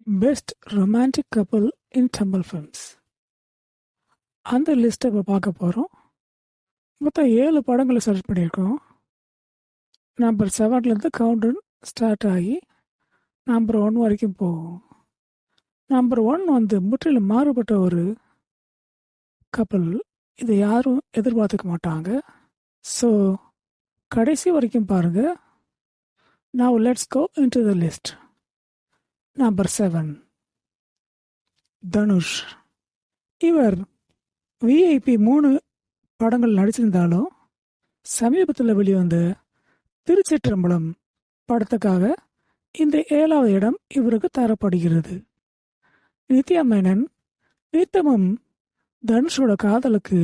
Best romantic couple இன் Tamil films. அந்த லிஸ்ட்டை இப்போ பார்க்க போகிறோம். மொத்தம் 7 படங்களை செலக்ட் பண்ணியிருக்கோம். நம்பர் 7லேருந்து கவுண்டர் ஸ்டார்ட் ஆகி நம்பர் 1 வரைக்கும் போகும். நம்பர் 1 முற்றிலும் மாறுபட்ட ஒரு கப்பல். இதை யாரும் எதிர்பார்த்துக்க மாட்டாங்க. ஸோ கடைசி வரைக்கும் பாருங்கள். Now let's go into the list. Number 7, Dhanush. இவர் விஐபி 3 படங்கள் நடிச்சிருந்தாலும் சமீபத்தில் வெளிவந்த திருச்சிற்றம்பலம் படத்துக்காக இந்த 7வது இடம் இவருக்கு தரப்படுகிறது. நித்யா மேனன் நித்தமும் தனுஷோட காதலுக்கு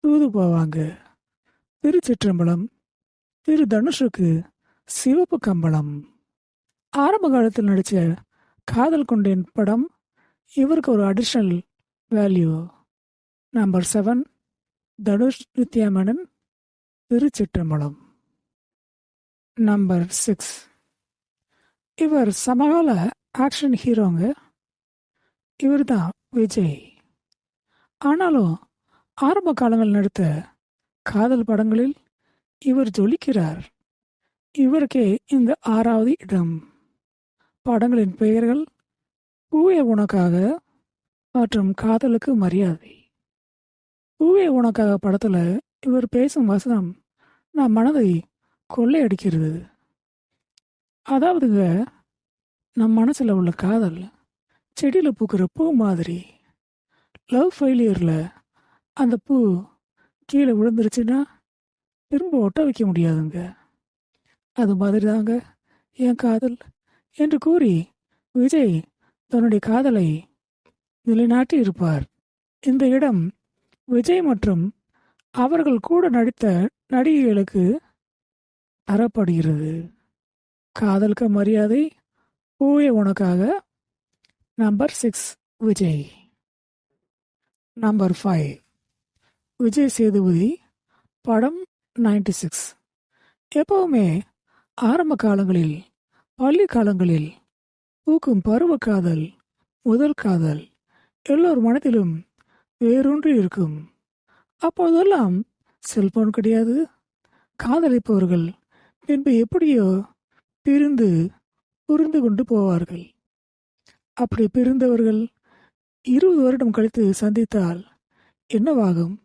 தூது போவாங்க. திருச்சிற்றம்பலம் திரு தனுஷுக்கு சிவப்பு கம்பளம். ஆரம்ப காலத்தில் நடித்த காதல் கொண்டேன் படம் இவருக்கு ஒரு additional value. Number 7, Dhanush Nithya Menen Thiruchitrambalam. Number 6, இவர் சமகால ஆக்ஷன் ஹீரோங்க. இவர் தான் விஜய். ஆனாலும் ஆரம்ப காலங்கள் நடித்த காதல் படங்களில் இவர் ஜொலிக்கிறார். இவருக்கே இந்த 6வது இடம். படங்களின் பெயர்கள் பூவே உனக்காக மற்றும் காதலுக்கு மரியாதை. பூவே உனக்காக படத்தில் இவர் பேசும் வசனம் நம் மனதை கொள்ளையடிக்கிறது. அதாவதுங்க, நம் மனசில் உள்ள காதல் செடியில் பூக்கிற பூ மாதிரி. லவ் ஃபெயிலியரில் அந்த பூ கீழே விழுந்துருச்சுன்னா திரும்ப ஒட்ட வைக்க முடியாதுங்க. அது மாதிரி தாங்க என் காதல் என்று கூறி விஜய் தன்னுடைய காதலை நிலைநாட்டி இருப்பார். இந்த இடம் விஜய் மற்றும் அவர்கள் கூட நடித்த நடிகைகளுக்கு தரப்படுகிறது. காதலுக்கு மரியாதை, பூவே உனக்காக. நம்பர் 6, விஜய். நம்பர் 5, விஜய் சேதுபதி. படம் 96. எப்பவுமே ஆரம்ப காலங்களில், பள்ளி காலங்களில் பூக்கும் பருவ காதல், முதல் காதல் எல்லோர் மனத்திலும் வேரூன்றி இருக்கும். அப்போதெல்லாம் செல்போன் கிடையாது. காதலிப்பவர்கள் பின்பு எப்படியோ பிரிந்து புரிந்து கொண்டு போவார்கள். அப்படி பிரிந்தவர்கள் 20 வருடம் கழித்து சந்தித்தால் என்னவாகும்?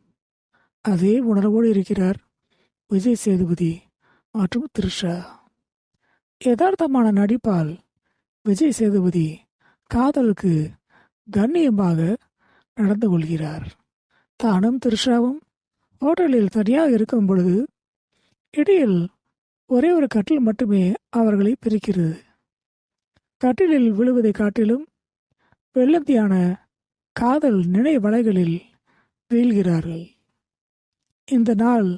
அதே உணர்வோடு இருக்கிறார் விஜய் சேதுபதி மற்றும் த்ரிஷா. யதார்த்தமான நடிப்பால் விஜய் சேதுபதி காதலுக்கு கண்ணியமாக நடந்து கொள்கிறார். தானும் த்ரிஷாவும் ஹோட்டலில் தனியாக இருக்கும் பொழுது இடையில் ஒரே ஒரு கட்டில் மட்டுமே அவர்களை பிரிக்கிறது. கட்டிலில் விழுவதை காட்டிலும் வெள்ளந்தியான காதல் நினைவலைகளில் வீழ்கிறார்கள். இந்த நாள்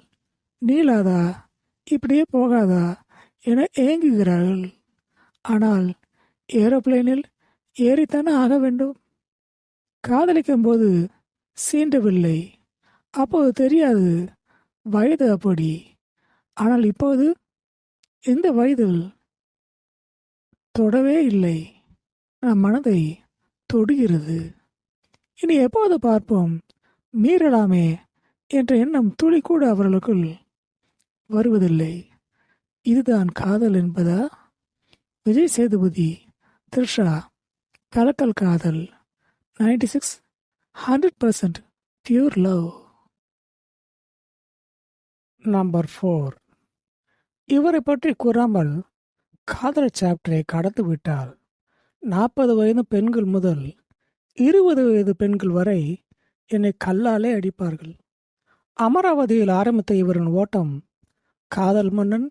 நீளாதா, இப்படியே போகாதா என ஏங்குகிறார்கள். ஆனால் ஏரோப்ளேனில் ஏறித்தானே ஆக வேண்டும். காதலிக்கும் போது சீண்டவில்லை, அப்போது தெரியாது, வயது அப்படி. ஆனால் இப்போது இந்த வயதில் தொடவே இல்லை, நம் மனதை தொடுகிறது. இனி எப்போது பார்ப்போம், மீறலாமே என்ற எண்ணம் துளி கூட அவர்களுக்குள் வருவதில்லை. இதுதான் காதல் என்பதா? விஜய் சேதுபதி த்ரிஷா கலக்கல் காதல் 96, 100% பியூர் லவ். நம்பர் 4, இவரை பற்றி கூறாமல் காதல் சாப்டரை கடந்து விட்டால் 40 வயது பெண்கள் முதல் 20 வயது பெண்கள் வரை என்னை கல்லாலே அடிப்பார்கள். அமராவதியில் ஆரம்பித்த இவரின் ஓட்டம் காதல் மன்னன்,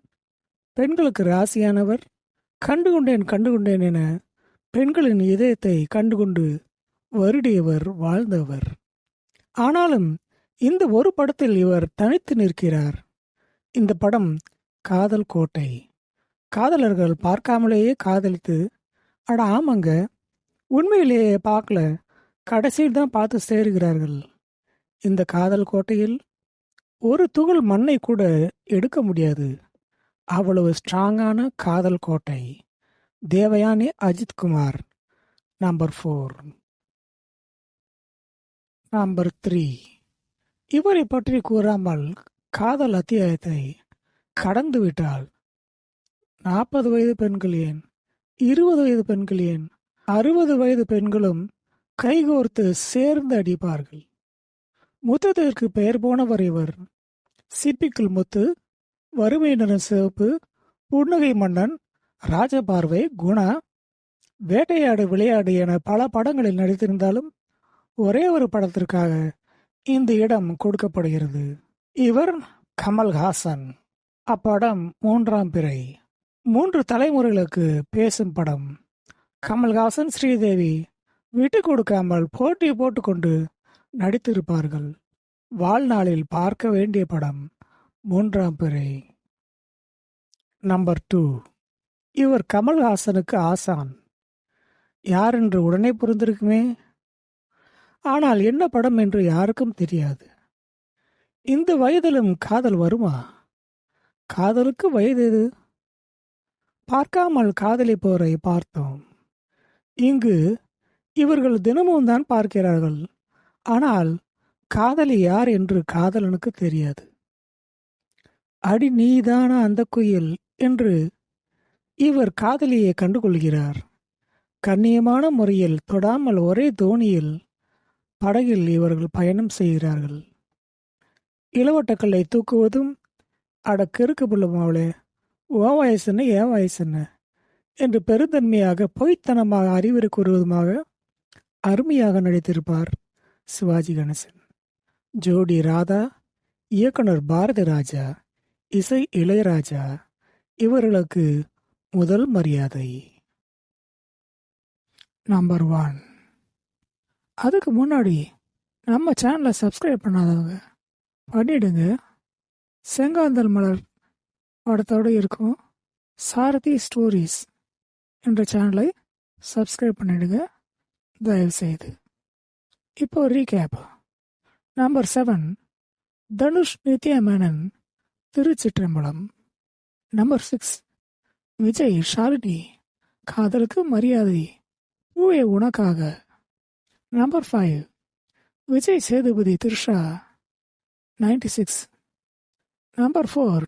பெண்களுக்கு ராசியானவர், கண்டுகொண்டேன் என பெண்களின் இதயத்தை கண்டுகொண்டு வருடியவர், வாழ்ந்தவர். ஆனாலும் இந்த ஒரு படத்தில் இவர் தனித்து நிற்கிறார். இந்த படம் காதல் கோட்டை. காதலர்கள் பார்க்காமலேயே காதலித்து, அட ஆமாங்க, உண்மையிலேயே பார்க்கல, கடைசியில் தான் பார்த்து சேருகிறார்கள். இந்த காதல் கோட்டையில் ஒரு துகள் மண்ணை கூட எடுக்க முடியாது. அவ்வளவு ஸ்ட்ராங்கான காதல் கோட்டை. தேவயானி, அஜித்குமார் நம்பர் 4. நம்பர் 3. இவரை பற்றி கூறாமல் காதல் அத்தியாயத்தை கடந்து விட்டால் 40 வயது பெண்கள் ஏன், 20 வயது பெண்கள் ஏன், 60 வயது பெண்களும் கைகோர்த்து சேர்ந்து அடிப்பார்கள். முத்தத்திற்கு பெயர் போனவர் இவர். சிப்பிக்குள் முத்து, வறுமை நிறம் சிவப்பு, புன்னகை மன்னன், ராஜபார்வை, குணா, வேட்டையாடு விளையாடு என பல படங்களில் நடித்திருந்தாலும் ஒரே ஒரு படத்திற்காக இந்த இடம் கொடுக்கப்படுகிறது. இவர் கமல்ஹாசன். அப்படம் 3ஆம் பிறை. 3 தலைமுறைகளுக்கு பேசும் படம். கமல்ஹாசன், ஸ்ரீதேவி விட்டு கொடுக்காமல் போட்டி போட்டுக்கொண்டு நடித்திருப்பார்கள். வாழ்நாளில் பார்க்க வேண்டிய படம் 3ஆம் பிறை. நம்பர் 2. இவர் கமல்ஹாசனுக்கு ஆசான். யார் என்று உடனே புரிந்திருக்குமே. ஆனால் என்ன படம் என்று யாருக்கும் தெரியாது. இந்த வயதிலும் காதல் வருமா? காதலுக்கு வயது எது? பார்க்காமல் காதலிப்போரை பார்த்தோம். இங்கு இவர்கள் தினமும் தான் பார்க்கிறார்கள். ஆனால் காதலி யார் என்று காதலனுக்கு தெரியாது. அடி நீதானா அந்த குயில் என்று இவர் காதலியை கண்டுகொள்கிறார். கண்ணியமான முறையில் தொடாமல் ஒரே தோணியில் படகில் இவர்கள் பயணம் செய்கிறார்கள். இளவட்டக்கல்லை தூக்குவதும் அட கிறுக்கு புள்ளமாவளே ஓ வயசுன்னு ஏன் வயசுன்னு என்று பெருந்தன்மையாக பொய்த்தனமாக அறிவுரை கூறுவதுமாக அருமையாக நடித்திருப்பார் சிவாஜி கணேசன். ஜோடி ராதா, இயக்குனர் பாரதி ராஜா, இசை இளையராஜா. இவர்களுக்கு முதல் மரியாதை. நம்பர் 1. அதுக்கு முன்னாடி நம்ம சேனலை சப்ஸ்கிரைப் பண்ணாதவங்க பண்ணிடுங்க. செங்காந்தல் மலர் படத்தோடு இருக்கும் சாரதி ஸ்டோரிஸ் என்ற சேனலை சப்ஸ்கிரைப் பண்ணிடுங்க தயவுசெய்து. இப்போ recap. Number 7. Dhanush Nithya Menen, Thiruchitrambalam. Number 6. Vijay Shalini, காதலுக்கு மரியாதை, பூவே உனக்காக. நம்பர் 5. விஜய் சேதுபதி த்ரிஷா, 96. நம்பர் 4.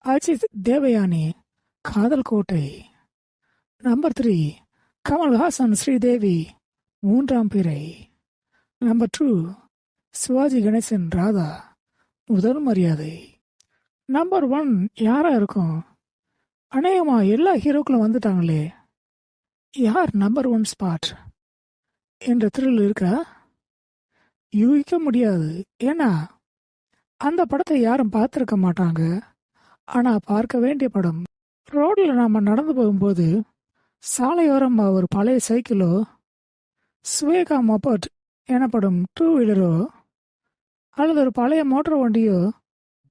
அஜித் தேவயானி, காதல் கோட்டை. நம்பர் 3. கமல்ஹாசன் ஸ்ரீதேவி, 3ஆம் பிறை. நம்பர் 2. சிவாஜி கணேசன் ராதா, முதல் மரியாதை. நம்பர் 1 யாரா இருக்கும்? அநேகமா எல்லா ஹீரோக்களும் வந்துட்டாங்களே. யார் நம்பர் 1 ஸ்பாட் என்ற த்ரில் இருக்கா? யூகிக்க முடியாது. ஏன்னா அந்த படத்தை யாரும் பார்த்துருக்க மாட்டாங்க. ஆனால் பார்க்க வேண்டிய படம். ரோடில் நாம் நடந்து போகும்போது சாலையோரம் ஒரு பழைய சைக்கிளோ ஸ்வேகா மொபட் எனப்படும் 2 வீலரோ அல்லது ஒரு பழைய மோட்டார் வண்டியோ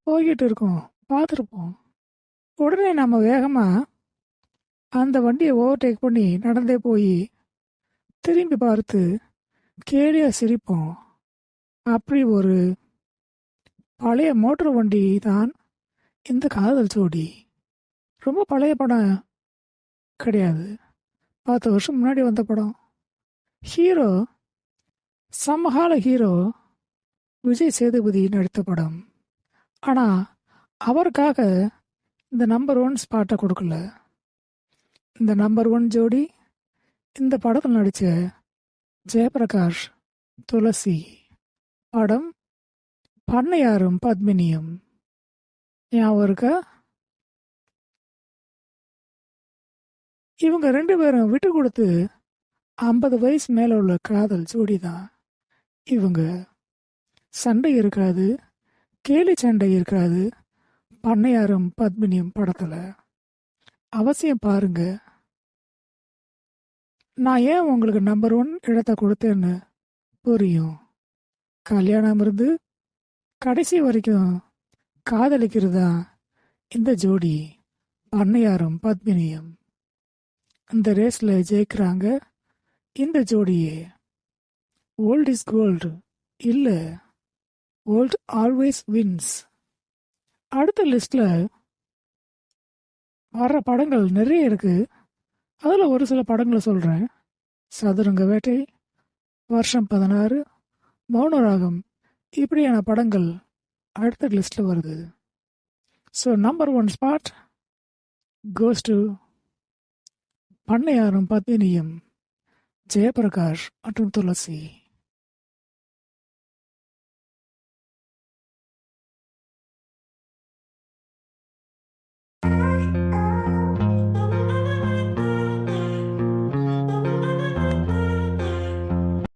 போய்கிட்டு இருக்கோம், பார்த்துருப்போம். உடனே நம்ம வேகமாக அந்த வண்டியை ஓவர்டேக் பண்ணி நடந்தே போய் திரும்பி பார்த்து கேலியாக சிரிப்போம். அப்படி ஒரு பழைய மோட்டர் வண்டி தான் இந்த காதல் ஜோடி. ரொம்ப பழைய படம் கிடையாது, 10 வருஷம் முன்னாடி வந்த படம். ஹீரோ சமகால ஹீரோ விஜய் சேதுபதி நடித்த படம். ஆனால் அவருக்காக இந்த நம்பர் 1 ஸ்பாட்டை கொடுக்கல. இந்த நம்பர் 1 ஜோடி இந்த படத்தில் நடித்த ஜெயபிரகாஷ், துளசி. படம் பண்ணையாரும் பத்மினியும். ஞாபகம் இருக்கா? இவங்க 2 பேரும் விட்டு கொடுத்து 50 வயசு மேலே உள்ள காதல் ஜோடி தான் இவங்க. சண்டை இருக்காது, கேலி சண்டை இருக்காது பண்ணையாரும் பத்மினியும் படத்தில். அவசியம் பாருங்க. நான் ஏன் உங்களுக்கு நம்பர் 1 இடத்தை கொடுத்தேன்னு புரியும். கல்யாணம் இருந்து கடைசி வரைக்கும் காதலிக்கிறது தான் இந்த ஜோடி பண்ணையாரும் பத்மினியும். இந்த ரேஸில் ஜெயிக்கிறாங்க இந்த ஜோடியே. ஓல்ட் இஸ் கோல்டு இல்லை, ஓல்ட் ஆல்வேஸ் வின்ஸ். அடுத்த லிஸ்டில் வர்ற படங்கள் நிறைய இருக்குது. அதில் ஒரு சில படங்களை சொல்கிறேன். சதுரங்க வேட்டை, வருஷம் 16, மௌனராகம் இப்படியான படங்கள் அடுத்த லிஸ்ட்டில் வருது. So number 1 spot goes to Pannaiyarum Padminiyum, Jayaprakash மற்றும் துளசி.